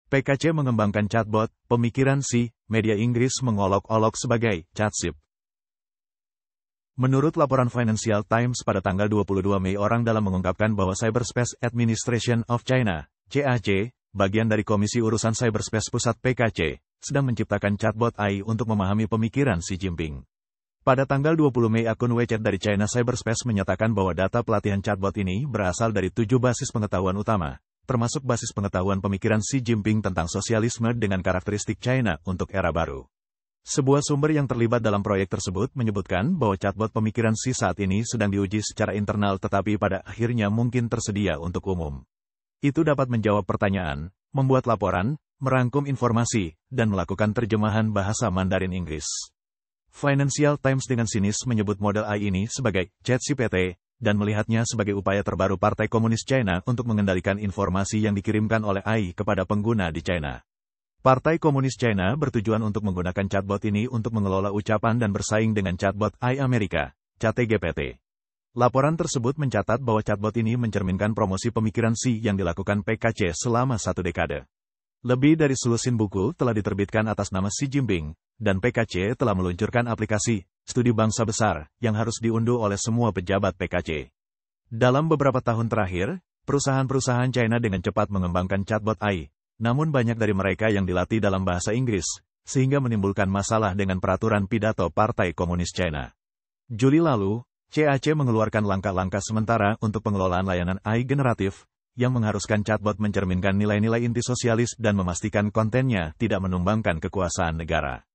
PKC mengembangkan chatbot, pemikiran Xi, media Inggris mengolok-olok sebagai chatship. Menurut laporan Financial Times pada tanggal 22 Mei, orang dalam mengungkapkan bahwa Cyberspace Administration of China, CAC, bagian dari Komisi Urusan Cyberspace Pusat PKC, sedang menciptakan chatbot AI untuk memahami pemikiran Xi Jinping. Pada tanggal 20 Mei, akun WeChat dari China Cyberspace menyatakan bahwa data pelatihan chatbot ini berasal dari 7 basis pengetahuan utama, termasuk basis pengetahuan pemikiran Xi Jinping tentang sosialisme dengan karakteristik China untuk era baru. Sebuah sumber yang terlibat dalam proyek tersebut menyebutkan bahwa chatbot pemikiran Xi saat ini sedang diuji secara internal tetapi pada akhirnya mungkin tersedia untuk umum. Itu dapat menjawab pertanyaan, membuat laporan, merangkum informasi, dan melakukan terjemahan bahasa Mandarin Inggris. Financial Times dengan sinis menyebut model AI ini sebagai ChatGPT dan melihatnya sebagai upaya terbaru Partai Komunis China untuk mengendalikan informasi yang dikirimkan oleh AI kepada pengguna di China. Partai Komunis China bertujuan untuk menggunakan chatbot ini untuk mengelola ucapan dan bersaing dengan chatbot AI Amerika, ChatGPT. Laporan tersebut mencatat bahwa chatbot ini mencerminkan promosi pemikiran Xi yang dilakukan PKC selama 1 dekade. Lebih dari selusin buku telah diterbitkan atas nama Xi Jinping, dan PKC telah meluncurkan aplikasi Studi Bangsa Besar yang harus diunduh oleh semua pejabat PKC. Dalam beberapa tahun terakhir, perusahaan-perusahaan China dengan cepat mengembangkan chatbot AI, namun banyak dari mereka yang dilatih dalam bahasa Inggris, sehingga menimbulkan masalah dengan peraturan pidato Partai Komunis China. Juli lalu, CAC mengeluarkan langkah-langkah sementara untuk pengelolaan layanan AI generatif, yang mengharuskan chatbot mencerminkan nilai-nilai inti sosialis dan memastikan kontennya tidak menumbangkan kekuasaan negara.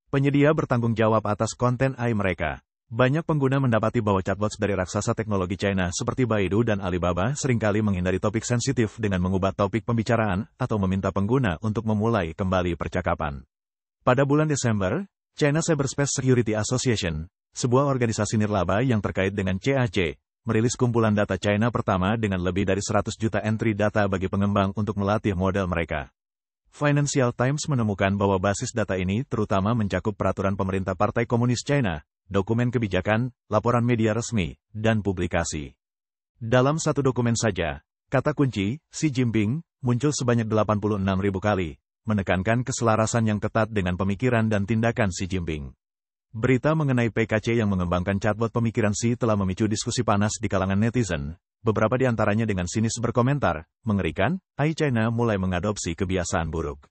Penyedia bertanggung jawab atas konten AI mereka. Banyak pengguna mendapati bahwa chatbots dari raksasa teknologi China seperti Baidu dan Alibaba seringkali menghindari topik sensitif dengan mengubah topik pembicaraan atau meminta pengguna untuk memulai kembali percakapan. Pada bulan Desember, China Cyberspace Security Association, sebuah organisasi nirlaba yang terkait dengan CAC, merilis kumpulan data China pertama dengan lebih dari 100 juta entry data bagi pengembang untuk melatih model mereka. Financial Times menemukan bahwa basis data ini terutama mencakup peraturan pemerintah Partai Komunis China, dokumen kebijakan, laporan media resmi, dan publikasi. Dalam satu dokumen saja, kata kunci, Xi Jinping, muncul sebanyak 86.000 kali, menekankan keselarasan yang ketat dengan pemikiran dan tindakan Xi Jinping. Berita mengenai PKC yang mengembangkan chatbot pemikiran Xi telah memicu diskusi panas di kalangan netizen, beberapa di antaranya dengan sinis berkomentar, mengerikan, AI China mulai mengadopsi kebiasaan buruk.